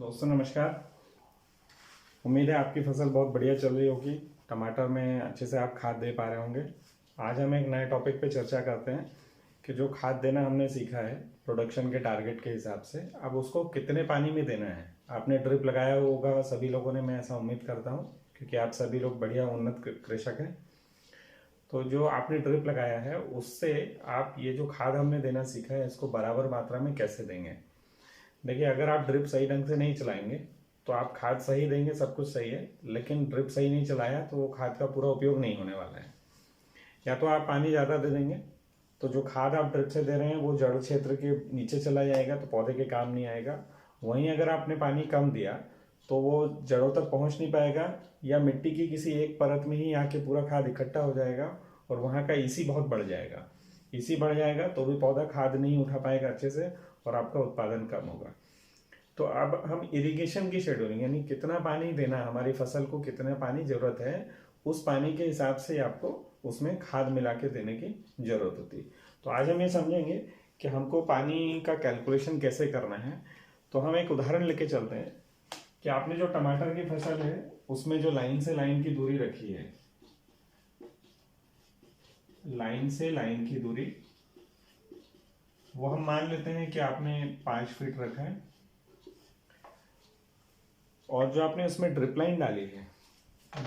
दोस्तों नमस्कार। उम्मीद है आपकी फसल बहुत बढ़िया चल रही होगी। टमाटर में अच्छे से आप खाद दे पा रहे होंगे। आज हम एक नए टॉपिक पे चर्चा करते हैं कि जो खाद देना हमने सीखा है प्रोडक्शन के टारगेट के हिसाब से, अब उसको कितने पानी में देना है। आपने ड्रिप लगाया होगा सभी लोगों ने, मैं ऐसा उम्मीद करता हूँ, क्योंकि आप सभी लोग बढ़िया उन्नत कृषक हैं। तो जो आपने ड्रिप लगाया है उससे आप ये जो खाद हमने देना सीखा है इसको बराबर मात्रा में कैसे देंगे। देखिए, अगर आप ड्रिप सही ढंग से नहीं चलाएंगे तो आप खाद सही देंगे, सब कुछ सही है, लेकिन ड्रिप सही नहीं चलाया तो वो खाद का पूरा उपयोग नहीं होने वाला है। या तो आप पानी ज़्यादा दे देंगे तो जो खाद आप ड्रिप से दे रहे हैं वो जड़ क्षेत्र के नीचे चला जाएगा तो पौधे के काम नहीं आएगा। वहीं अगर आपने पानी कम दिया तो वो जड़ों तक पहुंच नहीं पाएगा, या मिट्टी की किसी एक परत में ही आके पूरा खाद इकट्ठा हो जाएगा और वहाँ का ईसी बहुत बढ़ जाएगा। ईसी बढ़ जाएगा तो भी पौधा खाद नहीं उठा पाएगा अच्छे से और आपका उत्पादन कम होगा। तो अब हम इरिगेशन की शेड्यूलिंग, यानी कितना पानी देना, हमारी फसल को कितना पानी ज़रूरत है, उस पानी के हिसाब से आपको उसमें खाद मिला के देने की ज़रूरत होती है। तो आज हम ये समझेंगे कि हमको पानी का कैलकुलेशन कैसे करना है। तो हम एक उदाहरण लेके चलते हैं कि आपने जो टमाटर की फसल है उसमें जो लाइन से लाइन की दूरी रखी है, लाइन से लाइन की दूरी वो हम मान लेते हैं कि आपने 5 फीट रखा है, और जो आपने उसमें ड्रिप लाइन डाली है,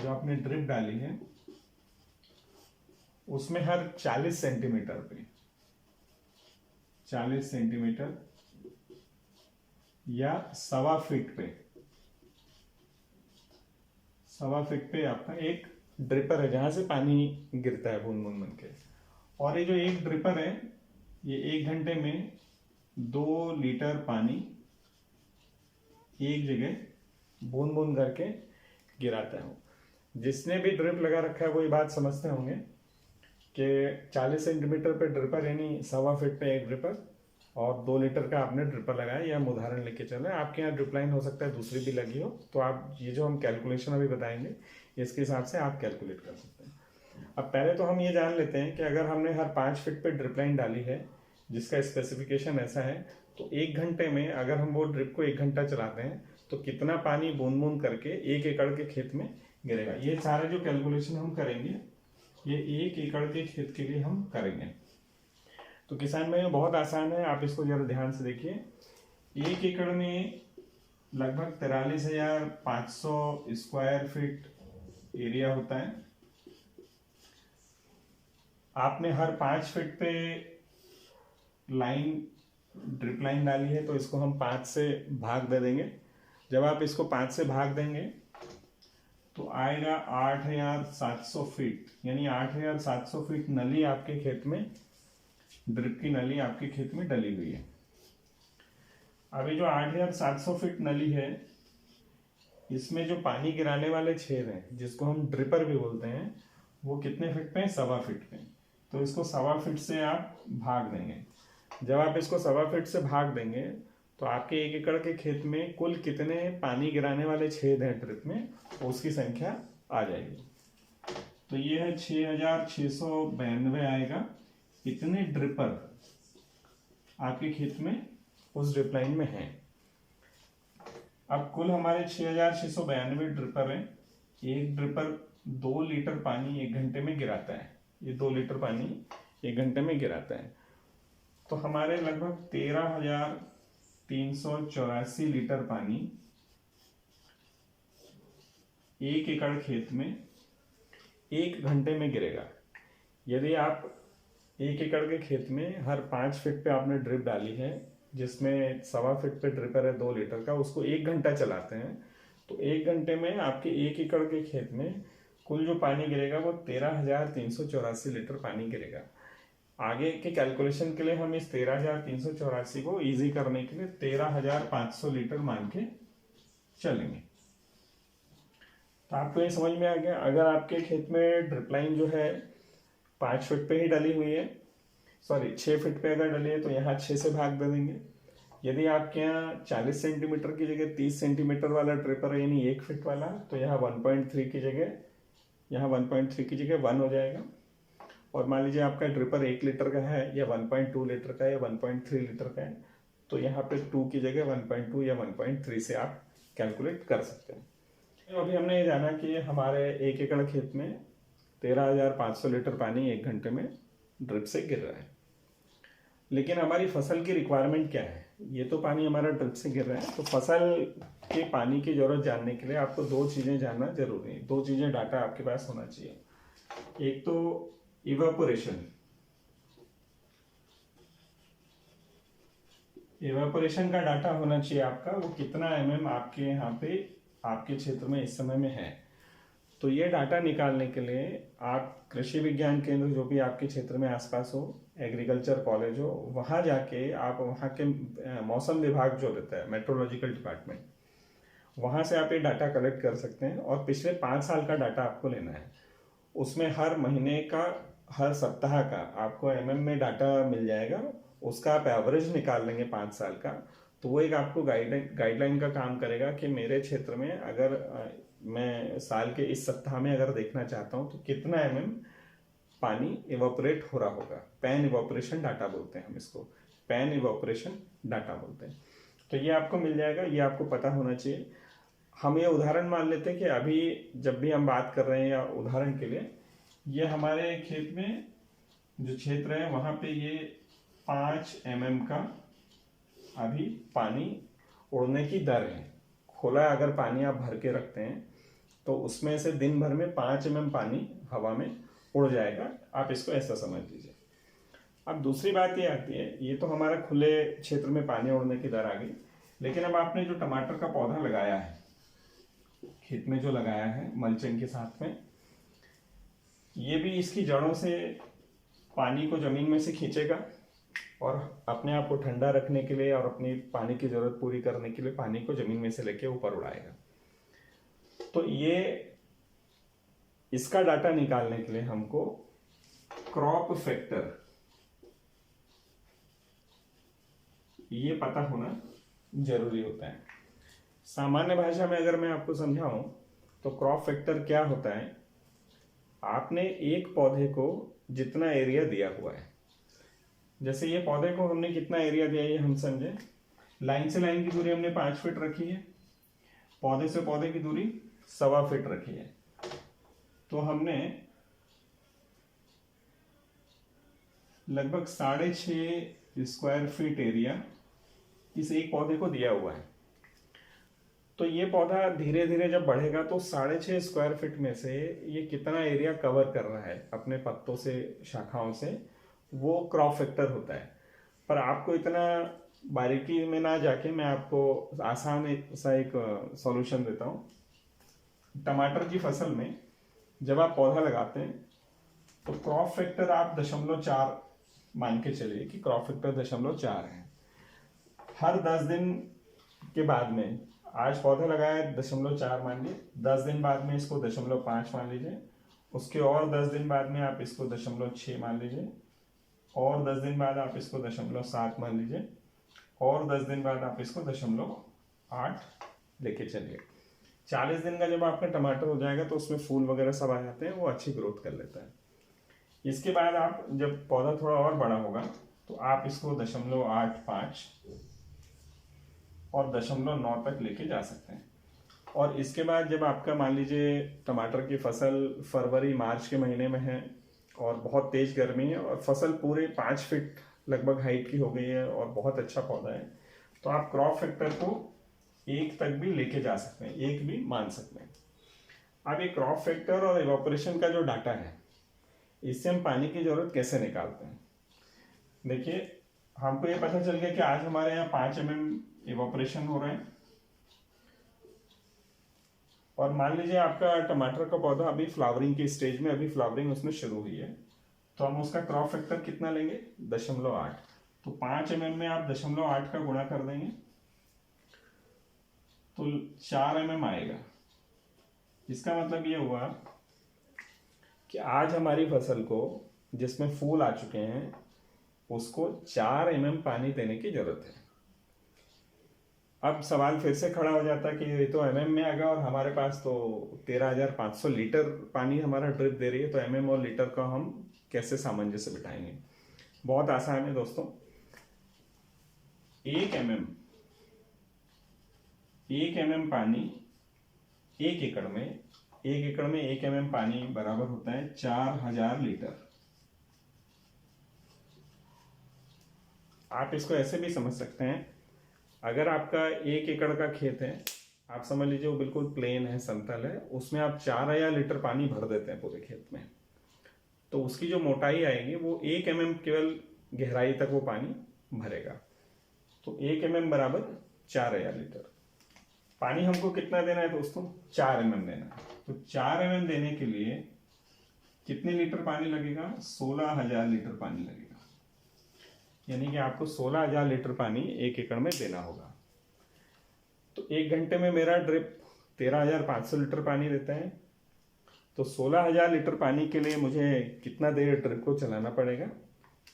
जो आपने ड्रिप डाली है उसमें हर 40 सेंटीमीटर पे 40 सेंटीमीटर या 1.25 फीट पे आपका एक ड्रिपर है जहां से पानी गिरता है बूंद बूंद बन के। और ये जो एक ड्रिपर है ये 1 घंटे में 2 लीटर पानी एक जगह बूंद बूंद करके गिराता है। जिसने भी ड्रिप लगा रखा है वो ये बात समझते होंगे कि 40 सेंटीमीटर पे ड्रिपर, यानी 1.25 फीट पे एक ड्रिपर, और 2 लीटर का आपने ड्रिपर लगाया। या हम उदाहरण लेके चले, आपके यहाँ ड्रिप लाइन हो सकता है दूसरी भी लगी हो, तो आप ये जो हम कैलकुलेशन अभी बताएंगे इसके हिसाब से आप कैलकुलेट कर सकते हैं। अब पहले तो हम ये जान लेते हैं कि अगर हमने हर 5 फीट पे ड्रिप लाइन डाली है जिसका स्पेसिफिकेशन ऐसा है, तो 1 घंटे में अगर हम वो ड्रिप को 1 घंटा चलाते हैं तो कितना पानी बूंद बूंद करके 1 एकड़ के खेत में गिरेगा। ये सारे जो कैलकुलेशन हम करेंगे ये 1 एकड़ के खेत के लिए हम करेंगे। तो किसान भाइयों बहुत आसान है, आप इसको जरा ध्यान से देखिए। 1 एकड़ में लगभग 43,500 स्क्वायर फीट एरिया होता है। आपने हर 5 फीट पे लाइन ड्रिप लाइन डाली है तो इसको हम 5 से भाग दे देंगे। जब आप इसको 5 से भाग देंगे तो आएगा 8,700 फीट, यानी 8,700 फीट नली आपके खेत में, ड्रिप की नली आपके खेत में डली हुई है। अभी जो 8,700 फीट नली है इसमें जो पानी गिराने वाले छेद हैं जिसको हम ड्रिपर भी बोलते हैं, वो कितने फीट पे हैं? 1.25 फीट पे। तो इसको 1.25 फीट से आप भाग देंगे। जब आप इसको 1.25 फीट से भाग देंगे तो आपके 1 एकड़ के खेत में कुल कितने पानी गिराने वाले छेद हैं ड्रिप में, उसकी संख्या आ जाएगी। तो ये है 6,692 आएगा। इतने ड्रिपर आपके खेत में उस ड्रिप लाइन में हैं। अब कुल हमारे 6,692 ड्रिपर हैं। एक ड्रिपर 2 लीटर पानी 1 घंटे में गिराता है। ये 2 लीटर पानी 1 घंटे में गिराता है। तो हमारे लगभग 13,384 लीटर पानी 1 एकड़ खेत में 1 घंटे में गिरेगा। यदि आप 1 एकड़ के खेत में हर 5 फीट पे आपने ड्रिप डाली है जिसमें 1.25 फीट पे ड्रिपर है 2 लीटर का, उसको 1 घंटा चलाते हैं तो 1 घंटे में आपके 1 एकड़ के खेत में कुल जो पानी गिरेगा वो 13,384 लीटर पानी गिरेगा। आगे के कैलकुलेशन के लिए हम इस 13,384 को इजी करने के लिए 13,500 लीटर मान के चलेंगे। तो आपको ये समझ में आ गया। अगर आपके खेत में ड्रिप लाइन जो है 5 फीट पे ही डली हुई है, सॉरी 6 फीट पे अगर डली है तो यहाँ 6 से भाग दे देंगे। यदि आपके यहाँ 40 सेंटीमीटर की जगह 30 सेंटीमीटर वाला ड्रिपर है, यानी 1 फीट वाला, तो यहाँ 1.3 की जगह, यहाँ 1.3 की जगह 1 हो जाएगा। और मान लीजिए आपका ड्रिपर 1 लीटर का है या 1.2 लीटर का है या 1.3 लीटर का है, तो यहाँ पे 2 की जगह 1.2 या 1.3 से आप कैलकुलेट कर सकते हैं। तो अभी हमने ये जाना कि हमारे 1 एकड़ खेत में 13,500 लीटर पानी 1 घंटे में ड्रिप से गिर रहा है, लेकिन हमारी फसल की रिक्वायरमेंट क्या है? ये तो पानी हमारा ड्रिप से गिर रहा है, तो फसल के पानी की जरूरत जानने के लिए आपको 2 चीज़ें जानना जरूरी है। 2 चीज़ें डाटा आपके पास होना चाहिए। एक तो इवेपोरेशन का डाटा होना चाहिए आपका, वो कितना आपके यहाँ पे आपके क्षेत्र में इस समय में है। तो ये डाटा निकालने के लिए आप कृषि विज्ञान केंद्र जो भी आपके क्षेत्र में आसपास हो, एग्रीकल्चर कॉलेज हो, वहाँ जाके आप वहाँ के मौसम विभाग जो रहता है, मेट्रोलॉजिकल डिपार्टमेंट, वहाँ से आप ये डाटा कलेक्ट कर सकते हैं और पिछले 5 साल का डाटा आपको लेना है। उसमें हर महीने का, हर सप्ताह का आपको में डाटा मिल जाएगा। उसका आप एवरेज निकाल लेंगे 5 साल का, तो वो एक आपको गाइडलाइन का काम करेगा कि मेरे क्षेत्र में अगर मैं साल के इस सप्ताह में अगर देखना चाहता हूँ तो कितना पानी इवापोरेट हो रहा होगा। पैन इवापोरेशन डाटा बोलते हैं हम इसको, पैन इवापोरेशन डाटा बोलते हैं। तो ये आपको मिल जाएगा, ये आपको पता होना चाहिए। हम ये उदाहरण मान लेते हैं कि अभी जब भी हम बात कर रहे हैं, या उदाहरण के लिए ये हमारे खेत में जो क्षेत्र है वहाँ पे ये 5 का अभी पानी उड़ने की दर है। खोला अगर पानी आप भर के रखते हैं तो उसमें से दिन भर में 5 पानी हवा में उड़ जाएगा। आप इसको ऐसा समझ लीजिए। अब दूसरी बात ये आती है, ये तो हमारा खुले क्षेत्र में पानी उड़ने की दर आ गई, लेकिन अब आपने जो टमाटर का पौधा लगाया है, खेत में जो लगाया है मल्चिंग के साथ में, ये भी इसकी जड़ों से पानी को जमीन में से खींचेगा और अपने आप को ठंडा रखने के लिए और अपनी पानी की जरूरत पूरी करने के लिए पानी को जमीन में से लेके ऊपर उड़ाएगा। तो ये इसका डाटा निकालने के लिए हमको क्रॉप फैक्टर ये पता होना जरूरी होता है। सामान्य भाषा में अगर मैं आपको समझाऊं तो क्रॉप फैक्टर क्या होता है, आपने एक पौधे को जितना एरिया दिया हुआ है, जैसे ये पौधे को हमने कितना एरिया दिया ये हम समझे। लाइन से लाइन की दूरी हमने 5 फीट रखी है, पौधे से पौधे की दूरी 1.25 फीट रखी है। तो हमने लगभग 6.5 स्क्वायर फीट एरिया इस एक पौधे को दिया हुआ है। तो ये पौधा धीरे धीरे जब बढ़ेगा तो 6.5 स्क्वायर फीट में से ये कितना एरिया कवर कर रहा है अपने पत्तों से, शाखाओं से, वो क्रॉप फैक्टर होता है। पर आपको इतना बारीकी में ना जाके मैं आपको आसान सा एक सॉल्यूशन देता हूँ। टमाटर की फसल में जब आप पौधा लगाते हैं तो क्रॉप फैक्टर आप 0.4 मान के चलिए कि क्रॉप फैक्टर 0.4 है। हर 10 दिन के बाद में, आज पौधा लगाया 0.4 मान लीजिए, 10 दिन बाद में इसको 0.5 मान लीजिए, उसके और 10 दिन बाद में आप इसको 0.6 मान लीजिए, और 10 दिन बाद आप इसको 0.7 मान लीजिए, और 10 दिन बाद आप इसको 0.8 लेके चलिए। 40 दिन का जब आपका टमाटर हो जाएगा तो उसमें फूल वगैरह सब आ जाते हैं, वो अच्छी ग्रोथ कर लेता है। इसके बाद आप जब पौधा थोड़ा और बड़ा होगा तो आप इसको 0.85 और 0.9 तक लेके जा सकते हैं। और इसके बाद जब आपका मान लीजिए टमाटर की फसल फरवरी मार्च के महीने में है और बहुत तेज गर्मी है और फसल पूरे 5 फीट लगभग हाइट की हो गई है और बहुत अच्छा पौधा है, तो आप क्रॉप फैक्टर को 1 तक भी लेके जा सकते हैं, 1 भी मान सकते हैं। अब ये क्रॉप फैक्टर और इवापोरेशन का जो डाटा है, इससे हम पानी की जरूरत कैसे निकालते हैं। देखिए, हमको ये पता चल गया कि आज हमारे यहाँ 5 इवापोरेशन हो रहे हैं, और मान लीजिए आपका टमाटर का पौधा अभी फ्लावरिंग की स्टेज में, अभी फ्लावरिंग उसमें शुरू हुई है, तो हम उसका क्रॉप फैक्टर कितना लेंगे? 0.8। तो 5 में आप 0.8 का गुणा कर देंगे तो 4 आएगा। इसका मतलब ये हुआ कि आज हमारी फसल को जिसमें फूल आ चुके हैं उसको 4 पानी देने की जरूरत है। अब सवाल फिर से खड़ा हो जाता है कि ये तो में आ गया और हमारे पास तो 13,500 लीटर पानी हमारा ड्रिप दे रही है, तो और लीटर का हम कैसे सामंजस्य बिठाएंगे। बहुत आसान है दोस्तों। 1 mm पानी 1 एकड़ में, 1 mm पानी बराबर होता है 4000 लीटर। आप इसको ऐसे भी समझ सकते हैं, अगर आपका 1 एकड़ का खेत है, आप समझ लीजिए वो बिल्कुल प्लेन है, समतल है, उसमें आप 4000 लीटर पानी भर देते हैं पूरे खेत में, तो उसकी जो मोटाई आएगी वो 1 mm केवल गहराई तक वो पानी भरेगा। तो 1 mm बराबर 4000 लीटर। पानी हमको कितना देना है दोस्तों? 4 mm देना है। तो 4 mm देने के लिए कितने लीटर पानी लगेगा? 16000 लीटर पानी लगेगा। यानी कि आपको 16000 लीटर पानी 1 एकड़ में देना होगा। तो 1 घंटे में मेरा ड्रिप 13500 लीटर पानी देता है। तो 16000 लीटर पानी के लिए मुझे कितना देर ड्रिप को चलाना पड़ेगा?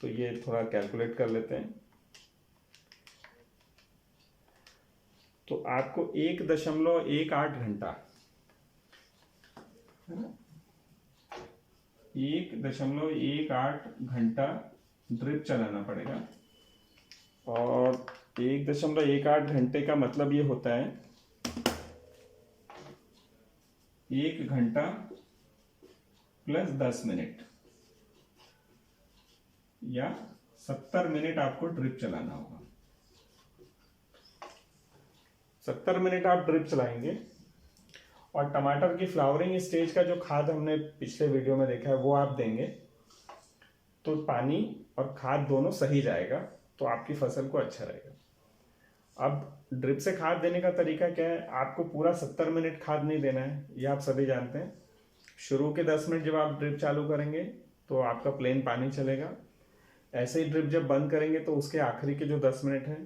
तो ये थोड़ा कैलकुलेट कर लेते हैं। तो आपको 1.18 घंटा, 1.18 घंटा ड्रिप चलाना पड़ेगा। और 1.18 घंटे का मतलब ये होता है 1 घंटा प्लस 10 मिनट या 70 मिनट आपको ड्रिप चलाना होगा। 70 मिनट आप ड्रिप चलाएंगे और टमाटर की फ्लावरिंग स्टेज का जो खाद हमने पिछले वीडियो में देखा है वो आप देंगे, तो पानी और खाद दोनों सही जाएगा, तो आपकी फसल को अच्छा रहेगा। अब ड्रिप से खाद देने का तरीका क्या है? आपको पूरा 70 मिनट खाद नहीं देना है, ये आप सभी जानते हैं। शुरू के 10 मिनट जब आप ड्रिप चालू करेंगे तो आपका प्लेन पानी चलेगा। ऐसे ही ड्रिप जब बंद करेंगे तो उसके आखिरी के जो 10 मिनट हैं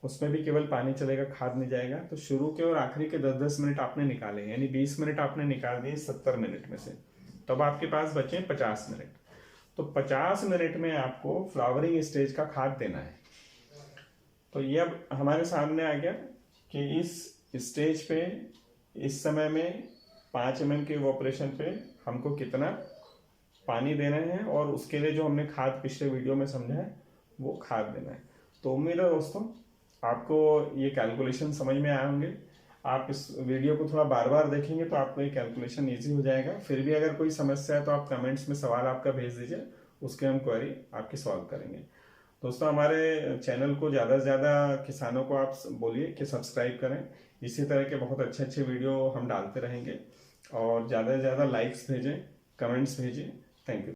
उसमें भी केवल पानी चलेगा, खाद नहीं जाएगा। तो शुरू के और आखिरी के 10-10 मिनट आपने निकाले, यानी 20 मिनट आपने निकाल दिए 70 मिनट में से, तब आपके पास बचे 50 मिनट। तो 50 मिनट में आपको फ्लावरिंग स्टेज का खाद देना है। तो ये अब हमारे सामने आ गया कि इस स्टेज पे इस समय में 5 mm के इवोपरेशन पे हमको कितना पानी देना है, और उसके लिए जो हमने खाद पिछले वीडियो में समझा है वो खाद देना है। तो उम्मीद है दोस्तों आपको ये कैलकुलेशन समझ में आए होंगे। आप इस वीडियो को थोड़ा बार बार देखेंगे तो आपको ये कैलकुलेशन ईजी हो जाएगा। फिर भी अगर कोई समस्या है तो आप कमेंट्स में सवाल आपका भेज दीजिए, उसके हम क्वेरी आपकी सॉल्व करेंगे। दोस्तों हमारे चैनल को ज़्यादा से ज़्यादा किसानों को आप बोलिए कि सब्सक्राइब करें। इसी तरह के बहुत अच्छे अच्छे वीडियो हम डालते रहेंगे, और ज़्यादा से ज़्यादा लाइक्स भेजें, कमेंट्स भेजें। Thank you.